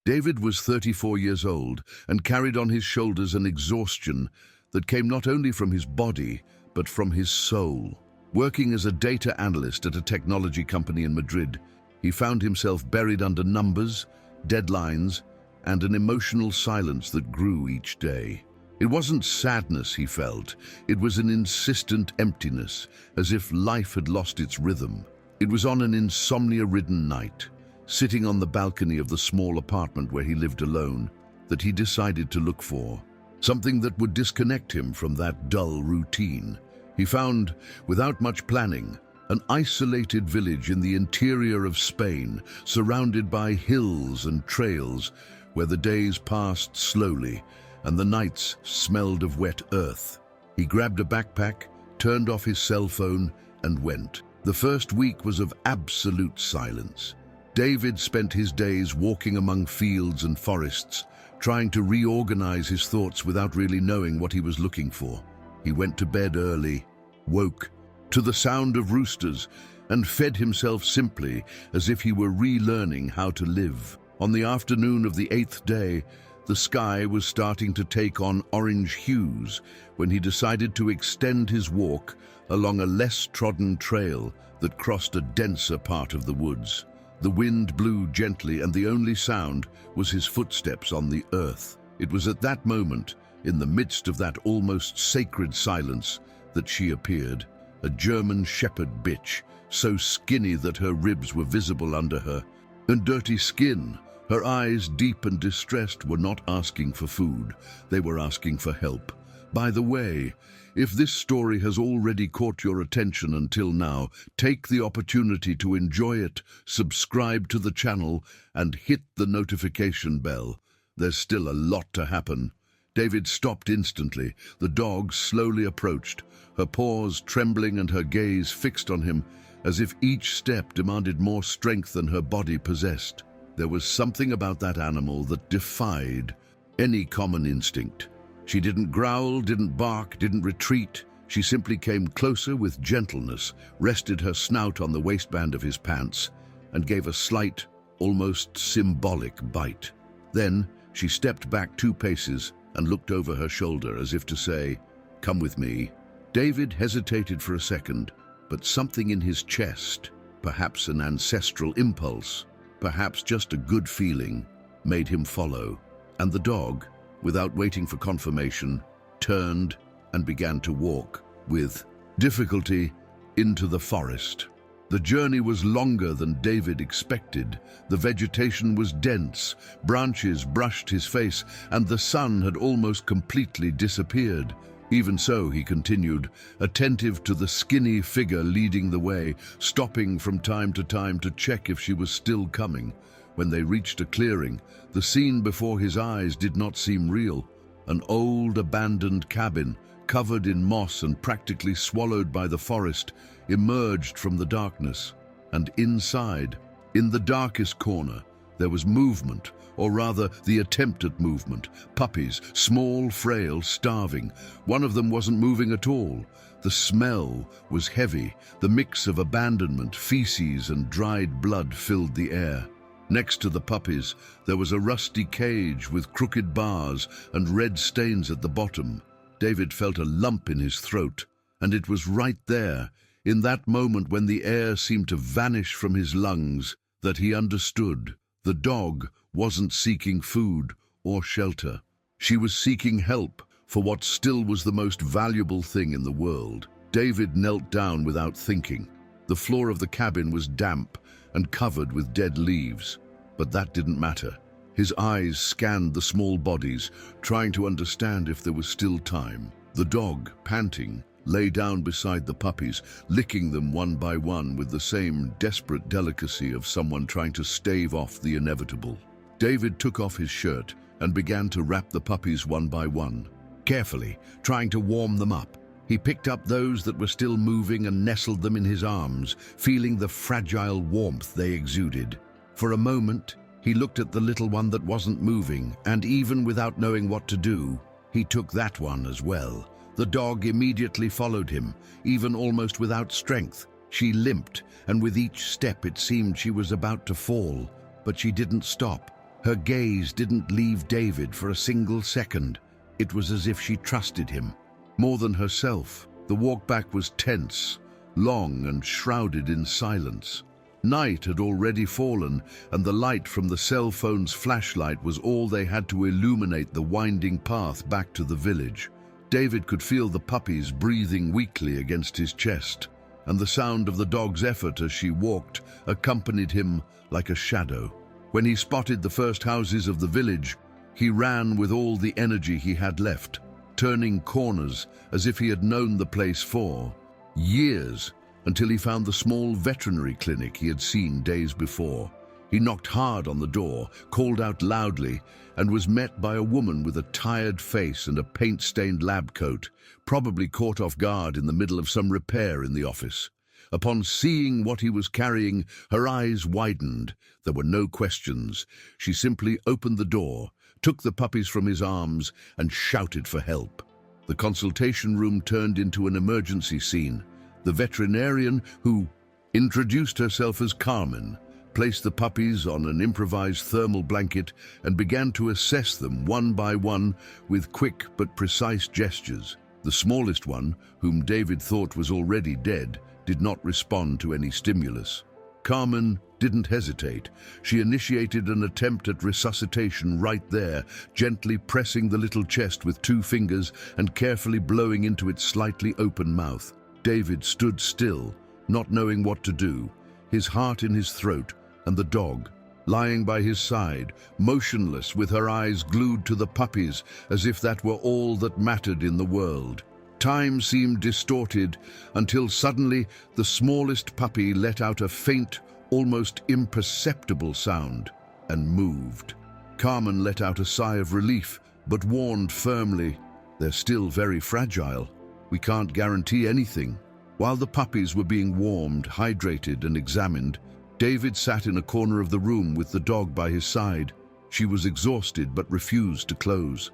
David was 34 years old and carried on his shoulders an exhaustion that came not only from his body, but from his soul. Working as a data analyst at a technology company in Madrid, he found himself buried under numbers, deadlines, and an emotional silence that grew each day. It wasn't sadness he felt, it was an insistent emptiness, as if life had lost its rhythm. It was on an insomnia-ridden night, sitting on the balcony of the small apartment where he lived alone, that he decided to look for something that would disconnect him from that dull routine. He found, without much planning, an isolated village in the interior of Spain, surrounded by hills and trails, where the days passed slowly and the nights smelled of wet earth. He grabbed a backpack, turned off his cell phone, and went. The first week was of absolute silence. David spent his days walking among fields and forests, trying to reorganize his thoughts without really knowing what he was looking for. He went to bed early, woke to the sound of roosters, and fed himself simply as if he were relearning how to live. On the afternoon of the 8th day, the sky was starting to take on orange hues when he decided to extend his walk along a less trodden trail that crossed a denser part of the woods. The wind blew gently, and the only sound was his footsteps on the earth. It was at that moment, in the midst of that almost sacred silence, that she appeared, a German shepherd bitch, so skinny that her ribs were visible under her, and dirty skin. Her eyes, deep and distressed, were not asking for food, they were asking for help. By the way, if this story has already caught your attention until now, take the opportunity to enjoy it, subscribe to the channel, and hit the notification bell. There's still a lot to happen. David stopped instantly. The dog slowly approached, her paws trembling and her gaze fixed on him, as if each step demanded more strength than her body possessed. There was something about that animal that defied any common instinct. She didn't growl, didn't bark, didn't retreat. She simply came closer with gentleness, rested her snout on the waistband of his pants, and gave a slight, almost symbolic bite. Then she stepped back 2 paces and looked over her shoulder as if to say, "Come with me." David hesitated for a second, but something in his chest, perhaps an ancestral impulse, perhaps just a good feeling, made him follow. And the dog, without waiting for confirmation, turned and began to walk, with difficulty, into the forest. The journey was longer than David expected. The vegetation was dense, branches brushed his face, and the sun had almost completely disappeared. Even so, he continued, attentive to the skinny figure leading the way, stopping from time to time to check if she was still coming. When they reached a clearing, the scene before his eyes did not seem real. An old, abandoned cabin, covered in moss and practically swallowed by the forest, emerged from the darkness. And inside, in the darkest corner, there was movement, or rather the attempt at movement. Puppies, small, frail, starving. One of them wasn't moving at all. The smell was heavy. The mix of abandonment, feces, and dried blood filled the air. Next to the puppies, there was a rusty cage with crooked bars and red stains at the bottom. David felt a lump in his throat, and it was right there, in that moment when the air seemed to vanish from his lungs, that he understood. The dog wasn't seeking food or shelter. She was seeking help for what still was the most valuable thing in the world. David knelt down without thinking. The floor of the cabin was damp and covered with dead leaves, but that didn't matter. His eyes scanned the small bodies, trying to understand if there was still time. The dog, panting, lay down beside the puppies, licking them one by one with the same desperate delicacy of someone trying to stave off the inevitable. David took off his shirt and began to wrap the puppies one by one, carefully, trying to warm them up. He picked up those that were still moving and nestled them in his arms, feeling the fragile warmth they exuded. For a moment, he looked at the little one that wasn't moving, and even without knowing what to do, he took that one as well. The dog immediately followed him, even almost without strength. She limped, and with each step it seemed she was about to fall, but she didn't stop. Her gaze didn't leave David for a single second. It was as if she trusted him. More than herself, the walk back was tense, long and shrouded in silence. Night had already fallen, and the light from the cell phone's flashlight was all they had to illuminate the winding path back to the village. David could feel the puppies breathing weakly against his chest, and the sound of the dog's effort as she walked accompanied him like a shadow. When he spotted the first houses of the village, he ran with all the energy he had left, turning corners as if he had known the place for years, until he found the small veterinary clinic he had seen days before. He knocked hard on the door, called out loudly, and was met by a woman with a tired face and a paint-stained lab coat, probably caught off guard in the middle of some repair in the office. Upon seeing what he was carrying, her eyes widened. There were no questions. She simply opened the door, took the puppies from his arms, and shouted for help. The consultation room turned into an emergency scene. The veterinarian, who introduced herself as Carmen, placed the puppies on an improvised thermal blanket and began to assess them one by one with quick but precise gestures. The smallest one, whom David thought was already dead, did not respond to any stimulus. Carmen didn't hesitate. She initiated an attempt at resuscitation right there, gently pressing the little chest with 2 fingers and carefully blowing into its slightly open mouth. David stood still, not knowing what to do, his heart in his throat, and the dog, lying by his side, motionless with her eyes glued to the puppies, as if that were all that mattered in the world. Time seemed distorted until suddenly the smallest puppy let out a faint, almost imperceptible sound and moved. Carmen let out a sigh of relief, but warned firmly, "They're still very fragile. We can't guarantee anything." While the puppies were being warmed, hydrated, and examined, David sat in a corner of the room with the dog by his side. She was exhausted but refused to close.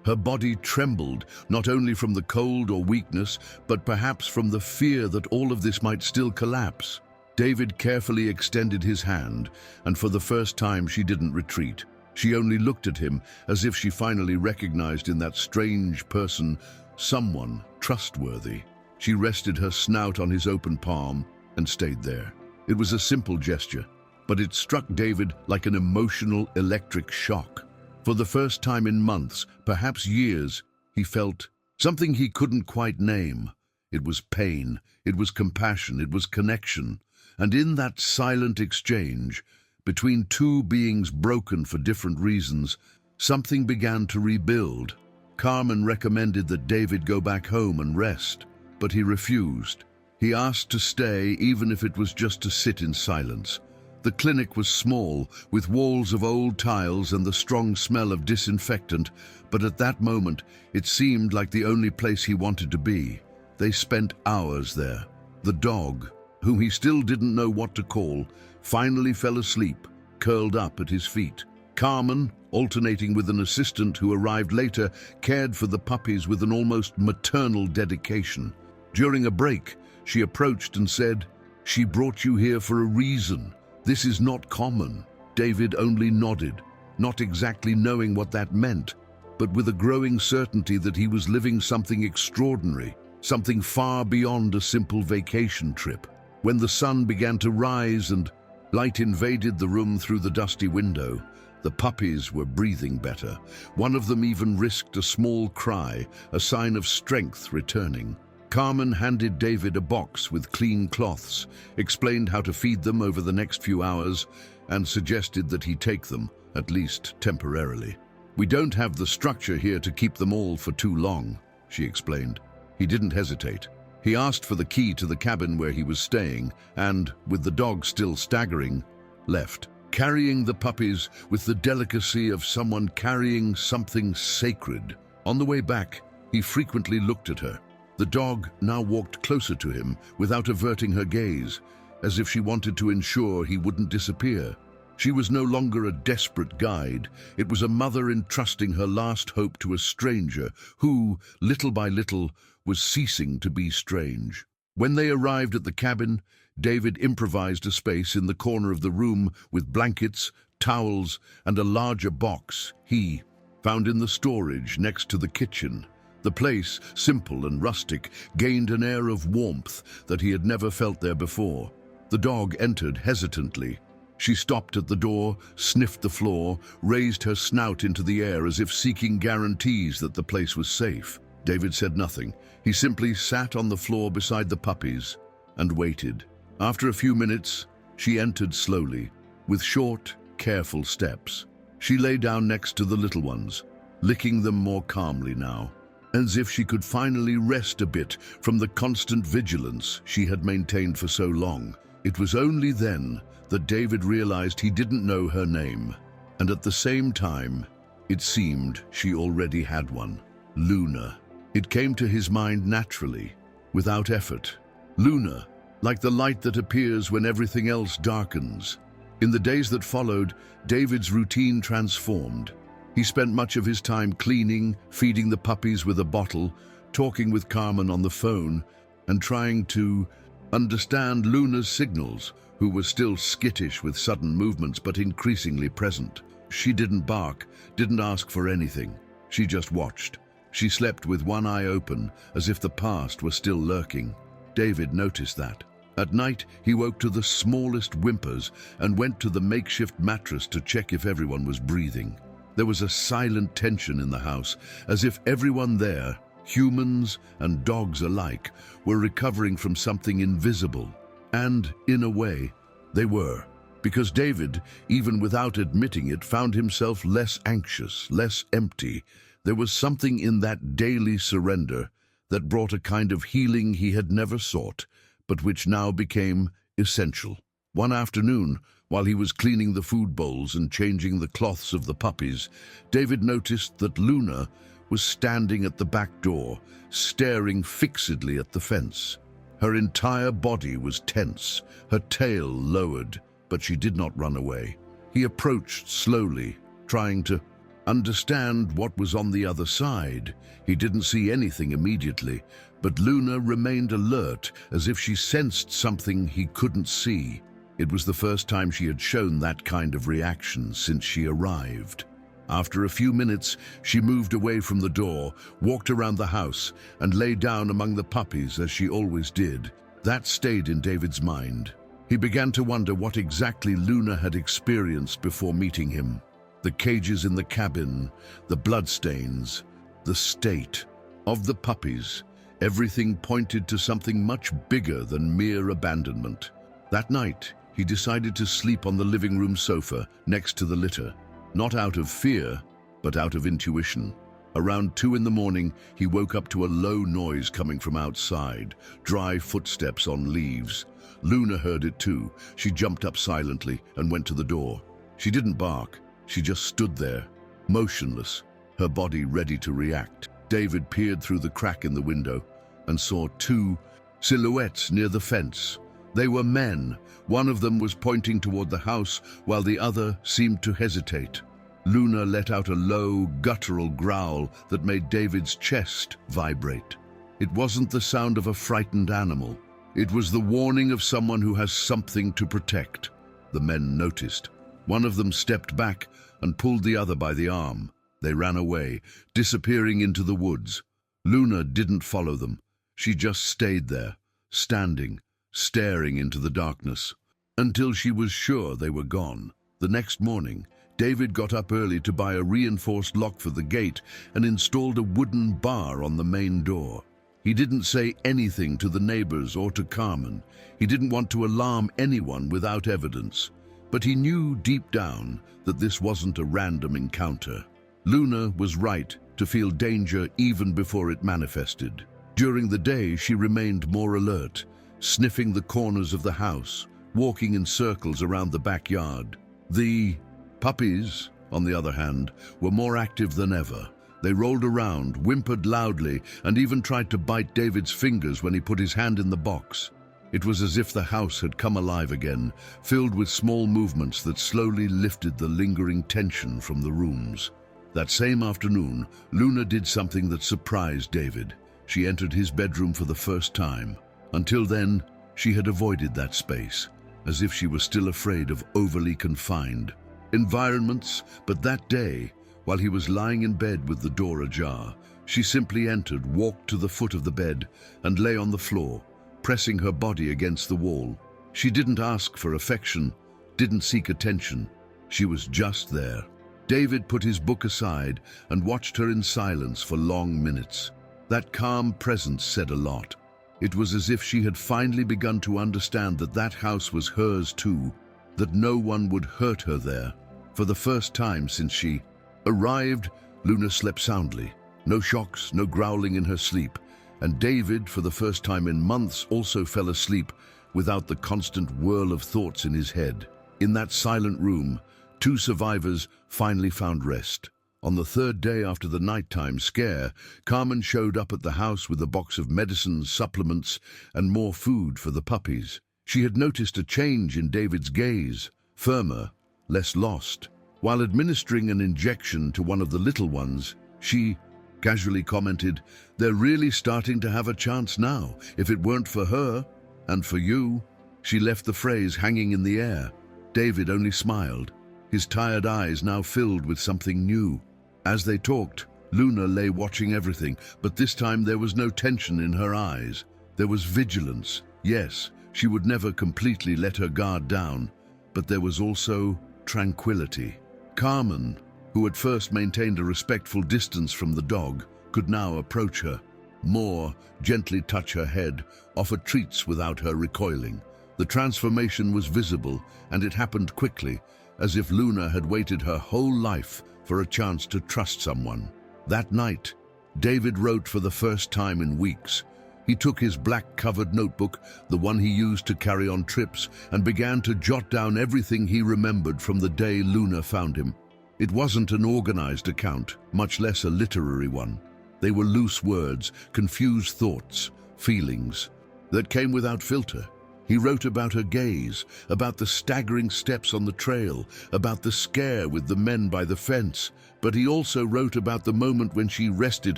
Her body trembled, not only from the cold or weakness, but perhaps from the fear that all of this might still collapse. David carefully extended his hand, and for the first time she didn't retreat. She only looked at him as if she finally recognized in that strange person someone trustworthy. She rested her snout on his open palm and stayed there. It was a simple gesture, but it struck David like an emotional electric shock. For the first time in months, perhaps years, he felt something he couldn't quite name. It was pain, it was compassion, it was connection. And in that silent exchange, between 2 beings broken for different reasons, something began to rebuild. Carmen recommended that David go back home and rest, but he refused. He asked to stay, even if it was just to sit in silence. The clinic was small, with walls of old tiles and the strong smell of disinfectant, but at that moment it seemed like the only place he wanted to be. They spent hours there. The dog, whom he still didn't know what to call, finally fell asleep, curled up at his feet. Carmen, alternating with an assistant who arrived later, cared for the puppies with an almost maternal dedication. During a break, she approached and said, "She brought you here for a reason. This is not common." David only nodded, not exactly knowing what that meant, but with a growing certainty that he was living something extraordinary, something far beyond a simple vacation trip. When the sun began to rise and light invaded the room through the dusty window, the puppies were breathing better. One of them even risked a small cry, a sign of strength returning. Carmen handed David a box with clean cloths, explained how to feed them over the next few hours, and suggested that he take them, at least temporarily. "We don't have the structure here to keep them all for too long," she explained. He didn't hesitate. He asked for the key to the cabin where he was staying and, with the dog still staggering, left, carrying the puppies with the delicacy of someone carrying something sacred. On the way back, he frequently looked at her. The dog now walked closer to him without averting her gaze, as if she wanted to ensure he wouldn't disappear. She was no longer a desperate guide. It was a mother entrusting her last hope to a stranger who, little by little, was ceasing to be strange. When they arrived at the cabin, David improvised a space in the corner of the room with blankets, towels, and a larger box he found in the storage next to the kitchen. The place, simple and rustic, gained an air of warmth that he had never felt there before. The dog entered hesitantly. She stopped at the door, sniffed the floor, raised her snout into the air as if seeking guarantees that the place was safe. David said nothing. He simply sat on the floor beside the puppies and waited. After a few minutes, she entered slowly, with short, careful steps. She lay down next to the little ones, licking them more calmly now, as if she could finally rest a bit from the constant vigilance she had maintained for so long. It was only then that David realized he didn't know her name, and at the same time, it seemed she already had one. Luna. It came to his mind naturally, without effort. Luna, like the light that appears when everything else darkens. In the days that followed, David's routine transformed. He spent much of his time cleaning, feeding the puppies with a bottle, talking with Carmen on the phone, and trying to understand Luna's signals, who was still skittish with sudden movements but increasingly present. She didn't bark, didn't ask for anything. She just watched. She slept with one eye open, as if the past were still lurking. David noticed that. At night, he woke to the smallest whimpers and went to the makeshift mattress to check if everyone was breathing. There was a silent tension in the house, as if everyone there, humans and dogs alike, were recovering from something invisible. And, in a way, they were. Because David, even without admitting it, found himself less anxious, less empty. There was something in that daily surrender that brought a kind of healing he had never sought, but which now became essential. One afternoon, while he was cleaning the food bowls and changing the cloths of the puppies, David noticed that Luna was standing at the back door, staring fixedly at the fence. Her entire body was tense, her tail lowered, but she did not run away. He approached slowly, trying to understand what was on the other side. He didn't see anything immediately, but Luna remained alert, as if she sensed something he couldn't see. It was the first time she had shown that kind of reaction since she arrived. After a few minutes, she moved away from the door, walked around the house, and lay down among the puppies as she always did. That stayed in David's mind. He began to wonder what exactly Luna had experienced before meeting him. The cages in the cabin, the bloodstains, the state of the puppies. Everything pointed to something much bigger than mere abandonment. That night, he decided to sleep on the living room sofa next to the litter. Not out of fear, but out of intuition. Around 2 in the morning, he woke up to a low noise coming from outside, dry footsteps on leaves. Luna heard it too. She jumped up silently and went to the door. She didn't bark. She just stood there, motionless, her body ready to react. David peered through the crack in the window and saw 2 silhouettes near the fence. They were men. One of them was pointing toward the house, while the other seemed to hesitate. Luna let out a low, guttural growl that made David's chest vibrate. It wasn't the sound of a frightened animal. It was the warning of someone who has something to protect. The men noticed. One of them stepped back and pulled the other by the arm. They ran away, disappearing into the woods. Luna didn't follow them. She just stayed there, standing, staring into the darkness, until she was sure they were gone. The next morning, David got up early to buy a reinforced lock for the gate and installed a wooden bar on the main door. He didn't say anything to the neighbors or to Carmen. He didn't want to alarm anyone without evidence. But he knew deep down that this wasn't a random encounter. Luna was right to feel danger even before it manifested. During the day, she remained more alert, sniffing the corners of the house, walking in circles around the backyard. The puppies, on the other hand, were more active than ever. They rolled around, whimpered loudly, and even tried to bite David's fingers when he put his hand in the box. It was as if the house had come alive again, filled with small movements that slowly lifted the lingering tension from the rooms. That same afternoon, Luna did something that surprised David. She entered his bedroom for the first time. Until then, she had avoided that space, as if she was still afraid of overly confined. environments, but that day, while he was lying in bed with the door ajar, she simply entered, walked to the foot of the bed, and lay on the floor, pressing her body against the wall. She didn't ask for affection, didn't seek attention. She was just there. David put his book aside and watched her in silence for long minutes. That calm presence said a lot. It was as if she had finally begun to understand that that house was hers too, that no one would hurt her there. For the first time since she arrived, Luna slept soundly. No shocks, no growling in her sleep. And David, for the first time in months, also fell asleep without the constant whirl of thoughts in his head. In that silent room, two survivors finally found rest. On the third day after the nighttime scare, Carmen showed up at the house with a box of medicines, supplements, and more food for the puppies. She had noticed a change in David's gaze, firmer, less lost. While administering an injection to one of the little ones, she casually commented, "They're really starting to have a chance now. If it weren't for her, and for you." She left the phrase hanging in the air. David only smiled, his tired eyes now filled with something new. As they talked, Luna lay watching everything, but this time there was no tension in her eyes. There was vigilance. Yes, she would never completely let her guard down, but there was also tranquility. Carmen, who at first maintained a respectful distance from the dog, could now approach her. More, gently touch her head, offer treats without her recoiling. The transformation was visible, and it happened quickly, as if Luna had waited her whole life for a chance to trust someone. That night, David wrote for the first time in weeks. He took his black-covered notebook, the one he used to carry on trips, and began to jot down everything he remembered from the day Luna found him. It wasn't an organized account, much less a literary one. They were loose words, confused thoughts, feelings that came without filter. He wrote about her gaze, about the staggering steps on the trail, about the scare with the men by the fence. But he also wrote about the moment when she rested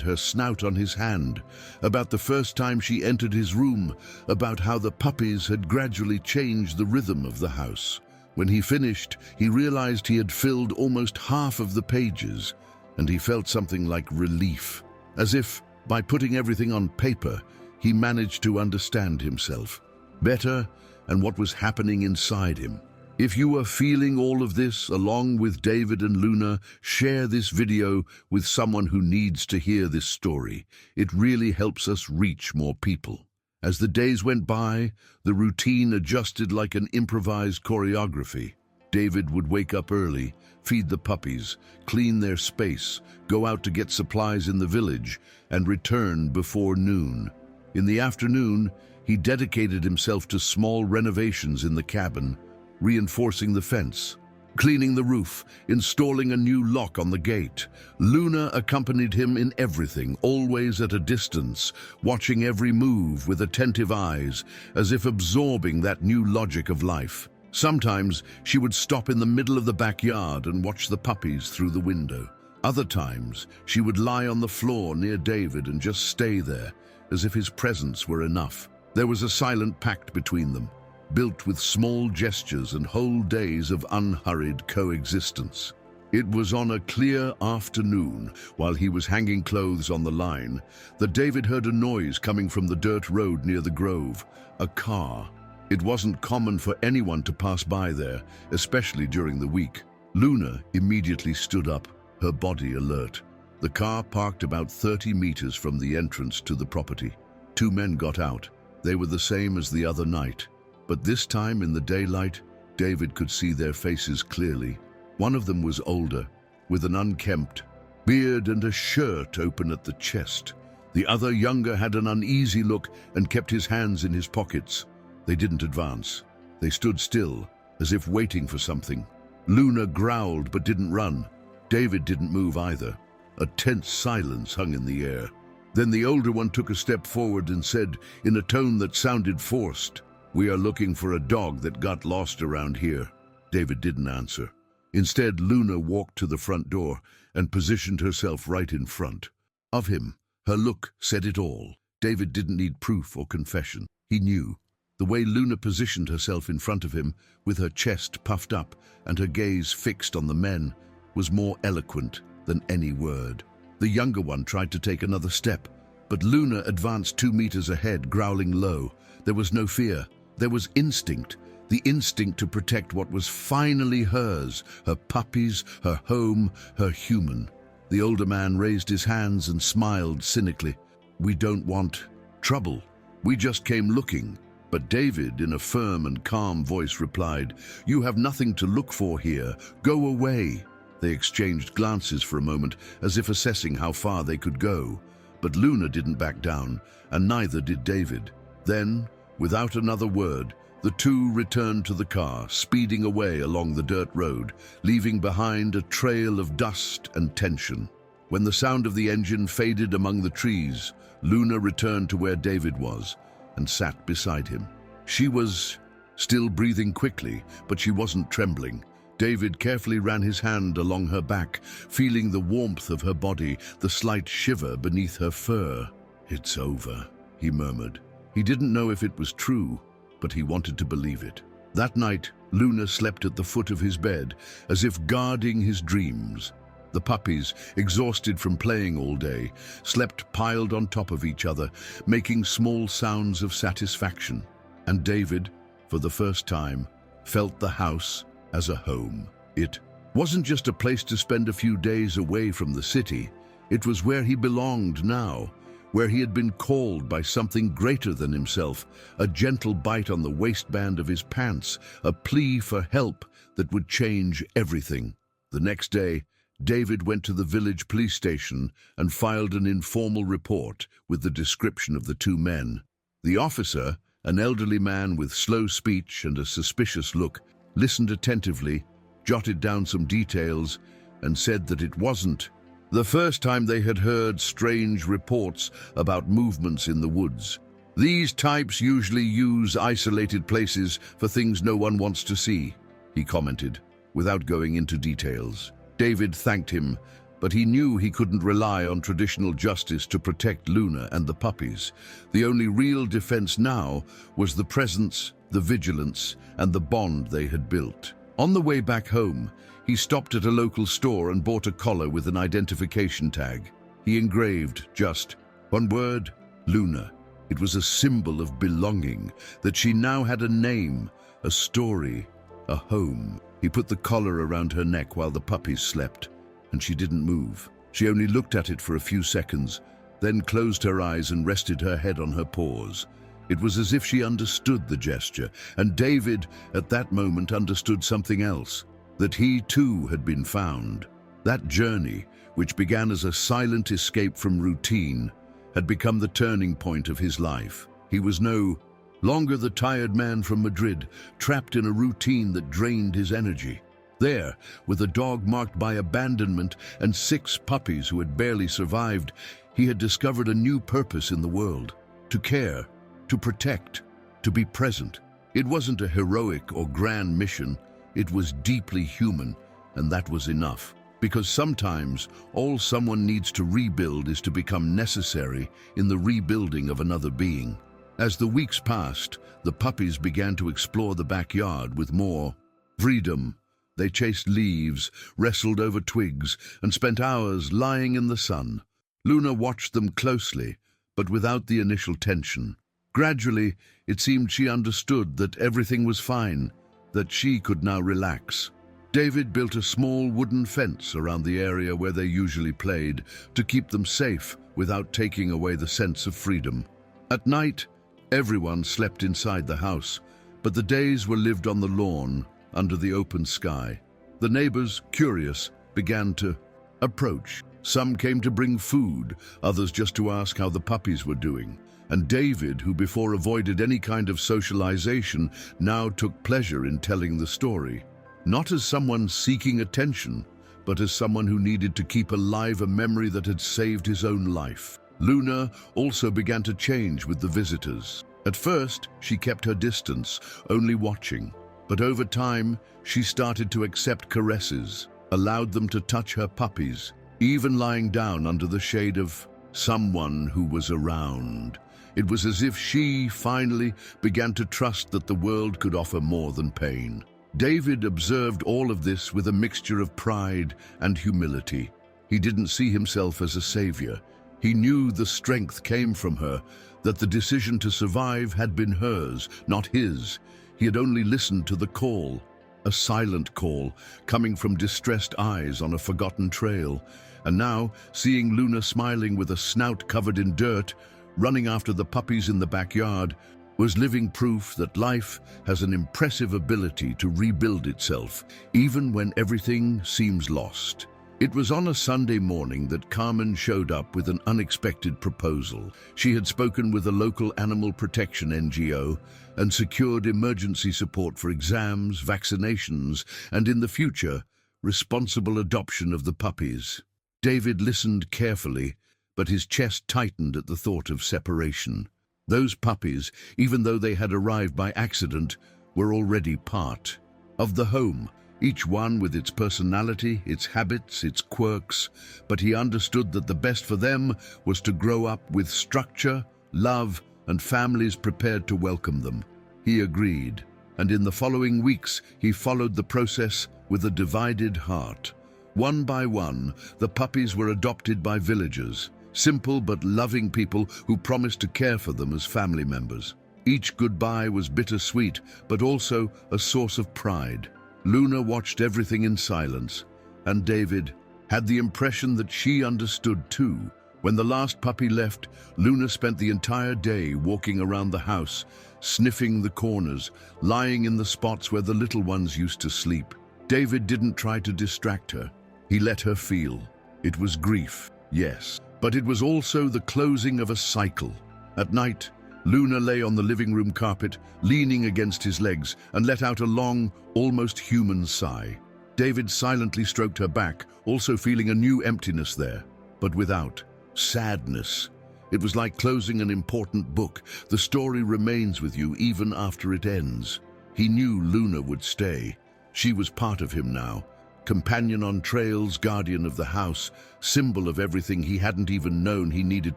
her snout on his hand, about the first time she entered his room, about how the puppies had gradually changed the rhythm of the house. When he finished, he realized he had filled almost half of the pages, and he felt something like relief, as if, by putting everything on paper, he managed to understand himself better and what was happening inside him. If you are feeling all of this along with David and Luna, share this video with someone who needs to hear this story. It really helps us reach more people. As the days went by, the routine adjusted like an improvised choreography. David would wake up early, feed the puppies, clean their space, go out to get supplies in the village, and return before noon. In the afternoon, he dedicated himself to small renovations in the cabin, reinforcing the fence, cleaning the roof, installing a new lock on the gate. Luna accompanied him in everything, always at a distance, watching every move with attentive eyes, as if absorbing that new logic of life. Sometimes she would stop in the middle of the backyard and watch the puppies through the window. Other times, she would lie on the floor near David and just stay there, as if his presence were enough. There was a silent pact between them, built with small gestures and whole days of unhurried coexistence. It was on a clear afternoon, while he was hanging clothes on the line, that David heard a noise coming from the dirt road near the grove, a car. It wasn't common for anyone to pass by there, especially during the week. Luna immediately stood up, her body alert. The car parked about 30 meters from the entrance to the property. Two men got out. They were the same as the other night, but this time in the daylight, David could see their faces clearly. One of them was older, with an unkempt beard and a shirt open at the chest. The other, younger, had an uneasy look and kept his hands in his pockets. They didn't advance. They stood still, as if waiting for something. Luna growled but didn't run. David didn't move either. A tense silence hung in the air. Then the older one took a step forward and said, in a tone that sounded forced, "We are looking for a dog that got lost around here." David didn't answer. Instead, Luna walked to the front door and positioned herself right in front of him. Her look said it all. David didn't need proof or confession. He knew. The way Luna positioned herself in front of him, with her chest puffed up and her gaze fixed on the men, was more eloquent than any word. The younger one tried to take another step, but Luna advanced 2 meters ahead, growling low. There was no fear. There was instinct. The instinct to protect what was finally hers, her puppies, her home, her human. The older man raised his hands and smiled cynically. "We don't want trouble. We just came looking." But David, in a firm and calm voice, replied, "You have nothing to look for here. Go away." They exchanged glances for a moment, as if assessing how far they could go. But Luna didn't back down, and neither did David. Then, without another word, the two returned to the car, speeding away along the dirt road, leaving behind a trail of dust and tension. When the sound of the engine faded among the trees, Luna returned to where David was and sat beside him. She was still breathing quickly, but she wasn't trembling. David carefully ran his hand along her back, feeling the warmth of her body, the slight shiver beneath her fur. "It's over," he murmured. He didn't know if it was true, but he wanted to believe it. That night, Luna slept at the foot of his bed, as if guarding his dreams. The puppies, exhausted from playing all day, slept piled on top of each other, making small sounds of satisfaction. And David, for the first time, felt the house as a home. It wasn't just a place to spend a few days away from the city. It was where he belonged now, where he had been called by something greater than himself, a gentle bite on the waistband of his pants, a plea for help that would change everything. The next day, David went to the village police station and filed an informal report with the description of the two men. The officer, an elderly man with slow speech and a suspicious look, listened attentively, jotted down some details, and said that it wasn't the first time they had heard strange reports about movements in the woods. "These types usually use isolated places for things no one wants to see," he commented, without going into details. David thanked him, but he knew he couldn't rely on traditional justice to protect Luna and the puppies. The only real defense now was the presence, the vigilance, and the bond they had built. On the way back home, he stopped at a local store and bought a collar with an identification tag. He engraved just one word: Luna. It was a symbol of belonging, that she now had a name, a story, a home. He put the collar around her neck while the puppies slept, and she didn't move. She only looked at it for a few seconds, then closed her eyes and rested her head on her paws. It was as if she understood the gesture, and David, at that moment, understood something else, that he too had been found. That journey, which began as a silent escape from routine, had become the turning point of his life. He was no longer the tired man from Madrid, trapped in a routine that drained his energy. There, with a dog marked by abandonment and 6 puppies who had barely survived, he had discovered a new purpose in the world: to care, to protect, to be present. It wasn't a heroic or grand mission. It was deeply human, and that was enough. Because sometimes all someone needs to rebuild is to become necessary in the rebuilding of another being. As the weeks passed, the puppies began to explore the backyard with more freedom. They chased leaves, wrestled over twigs, and spent hours lying in the sun. Luna watched them closely, but without the initial tension. Gradually, it seemed she understood that everything was fine, that she could now relax. David built a small wooden fence around the area where they usually played to keep them safe without taking away the sense of freedom. At night, everyone slept inside the house, but the days were lived on the lawn, under the open sky. The neighbors, curious, began to approach. Some came to bring food, others just to ask how the puppies were doing. And David, who before avoided any kind of socialization, now took pleasure in telling the story. Not as someone seeking attention, but as someone who needed to keep alive a memory that had saved his own life. Luna also began to change with the visitors. At first, she kept her distance, only watching. But over time, she started to accept caresses, allowed them to touch her puppies, even lying down under the shade of someone who was around. It was as if she finally began to trust that the world could offer more than pain. David observed all of this with a mixture of pride and humility. He didn't see himself as a savior. He knew the strength came from her, that the decision to survive had been hers, not his. He had only listened to the call, a silent call, coming from distressed eyes on a forgotten trail. And now, seeing Luna smiling with a snout covered in dirt, running after the puppies in the backyard, was living proof that life has an impressive ability to rebuild itself, even when everything seems lost. It was on a Sunday morning that Carmen showed up with an unexpected proposal. She had spoken with a local animal protection NGO and secured emergency support for exams, vaccinations, and in the future, responsible adoption of the puppies. David listened carefully, but his chest tightened at the thought of separation. Those puppies, even though they had arrived by accident, were already part of the home, each one with its personality, its habits, its quirks, but he understood that the best for them was to grow up with structure, love, and families prepared to welcome them. He agreed, and in the following weeks he followed the process with a divided heart. One by one, the puppies were adopted by villagers, simple but loving people who promised to care for them as family members. Each goodbye was bittersweet, but also a source of pride. Luna watched everything in silence, and David had the impression that she understood too. When the last puppy left, Luna spent the entire day walking around the house, sniffing the corners, lying in the spots where the little ones used to sleep. David didn't try to distract her. He let her feel. It was grief, yes, but it was also the closing of a cycle. At night, Luna lay on the living room carpet, leaning against his legs, and let out a long, almost human sigh. David silently stroked her back, also feeling a new emptiness there, but without sadness. It was like closing an important book. The story remains with you even after it ends. He knew Luna would stay. She was part of him now. Companion on trails, guardian of the house, symbol of everything he hadn't even known he needed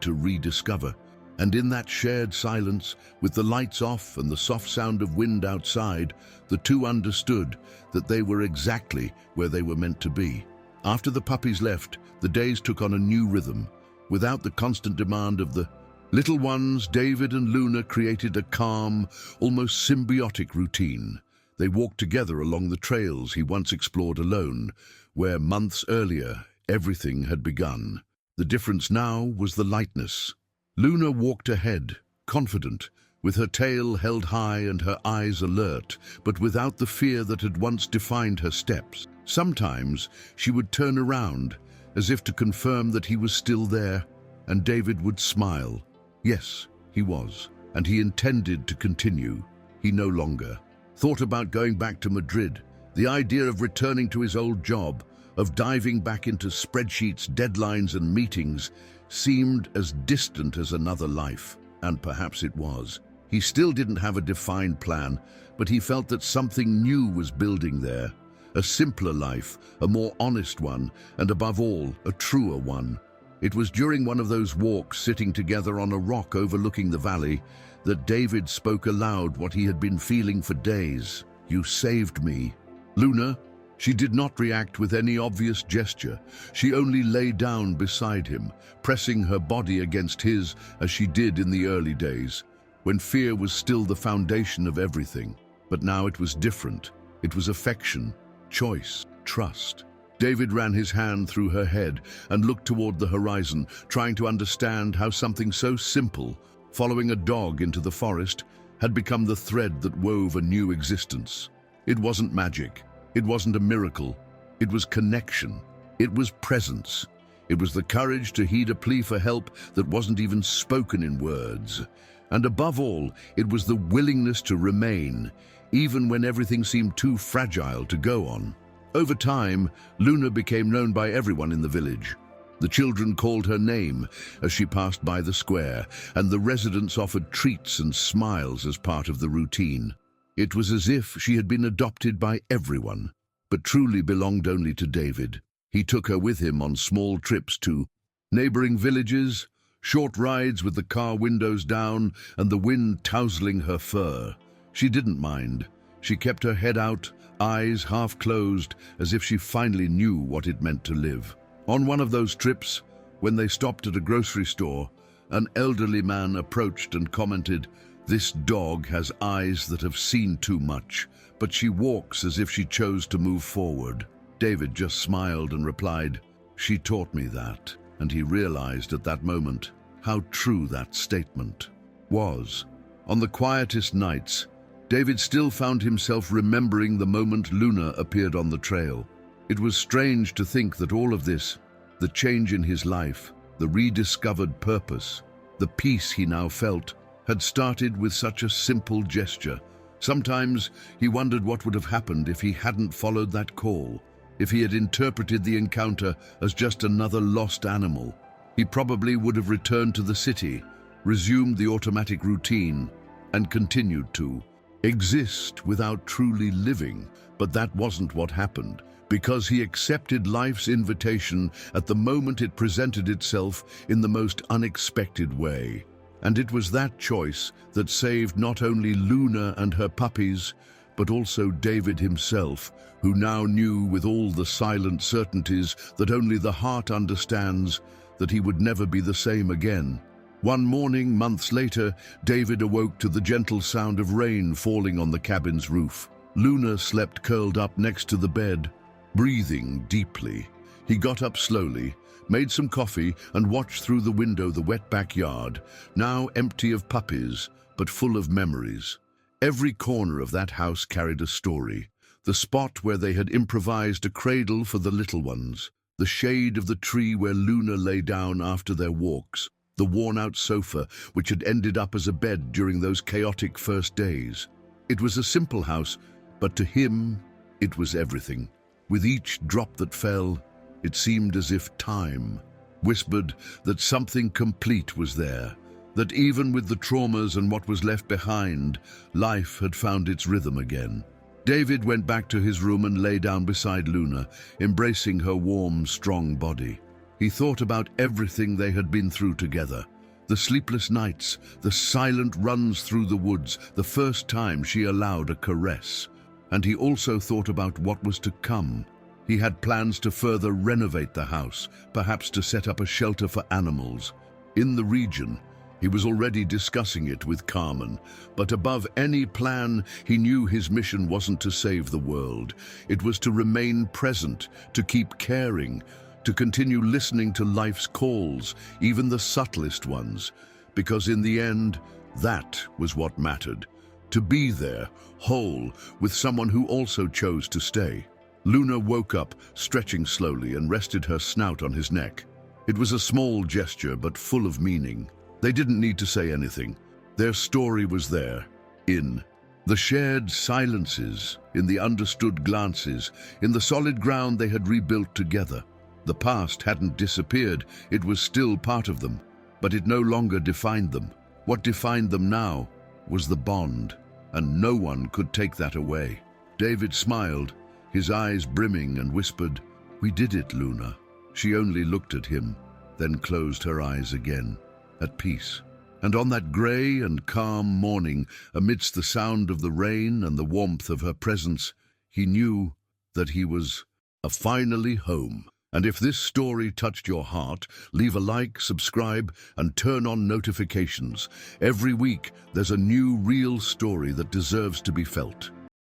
to rediscover. And in that shared silence, with the lights off and the soft sound of wind outside, the two understood that they were exactly where they were meant to be. After the puppies left, the days took on a new rhythm. Without the constant demand of the little ones, David and Luna created a calm, almost symbiotic routine. They walked together along the trails he once explored alone, where months earlier everything had begun. The difference now was the lightness. Luna walked ahead, confident, with her tail held high and her eyes alert, but without the fear that had once defined her steps. Sometimes she would turn around, as if to confirm that he was still there, and David would smile. Yes, he was, and he intended to continue. He no longer thought about going back to Madrid. The idea of returning to his old job, of diving back into spreadsheets, deadlines, and meetings, seemed as distant as another life, and perhaps it was. He still didn't have a defined plan, but he felt that something new was building there. A simpler life, a more honest one, and above all, a truer one. It was during one of those walks, sitting together on a rock overlooking the valley, that David spoke aloud what he had been feeling for days. "You saved me." Luna, she did not react with any obvious gesture. She only lay down beside him, pressing her body against his as she did in the early days, when fear was still the foundation of everything. But now it was different. It was affection, choice, trust. David ran his hand through her head and looked toward the horizon, trying to understand how something so simple, following a dog into the forest, had become the thread that wove a new existence. It wasn't magic. It wasn't a miracle. It was connection. It was presence. It was the courage to heed a plea for help that wasn't even spoken in words. And above all, it was the willingness to remain, even when everything seemed too fragile to go on. Over time, Luna became known by everyone in the village. The children called her name as she passed by the square, and the residents offered treats and smiles as part of the routine. It was as if she had been adopted by everyone, but truly belonged only to David. He took her with him on small trips to neighboring villages, Short rides with the car windows down and the wind tousling her fur. She didn't mind. She kept her head out, eyes half closed, as if she finally knew what it meant to live. On one of those trips, when they stopped at a grocery store, an elderly man approached and commented, "This dog has eyes that have seen too much, but she walks as if she chose to move forward." David just smiled and replied, "She taught me that." And he realized at that moment how true that statement was. On the quietest nights, David still found himself remembering the moment Luna appeared on the trail. It was strange to think that all of this, the change in his life, the rediscovered purpose, the peace he now felt, had started with such a simple gesture. Sometimes he wondered what would have happened if he hadn't followed that call, if he had interpreted the encounter as just another lost animal. He probably would have returned to the city, resumed the automatic routine, and continued to exist without truly living. But that wasn't what happened, because he accepted life's invitation at the moment it presented itself in the most unexpected way. And it was that choice that saved not only Luna and her puppies, but also David himself, who now knew with all the silent certainties that only the heart understands, that he would never be the same again. One morning, months later, David awoke to the gentle sound of rain falling on the cabin's roof. Luna slept curled up next to the bed, breathing deeply. He got up slowly, made some coffee, and watched through the window the wet backyard, now empty of puppies, but full of memories. Every corner of that house carried a story. The spot where they had improvised a cradle for the little ones, the shade of the tree where Luna lay down after their walks, the worn-out sofa which had ended up as a bed during those chaotic first days. It was a simple house, but to him, it was everything. With each drop that fell, it seemed as if time whispered that something complete was there, that even with the traumas and what was left behind, life had found its rhythm again. David went back to his room and lay down beside Luna, embracing her warm, strong body. He thought about everything they had been through together. The sleepless nights, the silent runs through the woods, the first time she allowed a caress. And he also thought about what was to come. He had plans to further renovate the house, perhaps to set up a shelter for animals. In the region, he was already discussing it with Carmen, but above any plan, he knew his mission wasn't to save the world. It was to remain present, to keep caring, to continue listening to life's calls, even the subtlest ones, because in the end, that was what mattered. To be there, whole, with someone who also chose to stay. Luna woke up, stretching slowly, and rested her snout on his neck. It was a small gesture, but full of meaning. They didn't need to say anything. Their story was there, in the shared silences, in the understood glances, in the solid ground they had rebuilt together. The past hadn't disappeared, it was still part of them, but it no longer defined them. What defined them now was the bond, and no one could take that away. David smiled, his eyes brimming, and whispered, "We did it, Luna." She only looked at him, then closed her eyes again, at peace. And on that grey and calm morning, amidst the sound of the rain and the warmth of her presence, he knew that he was finally home. And if this story touched your heart, leave a like, subscribe, and turn on notifications. Every week, there's a new real story that deserves to be felt.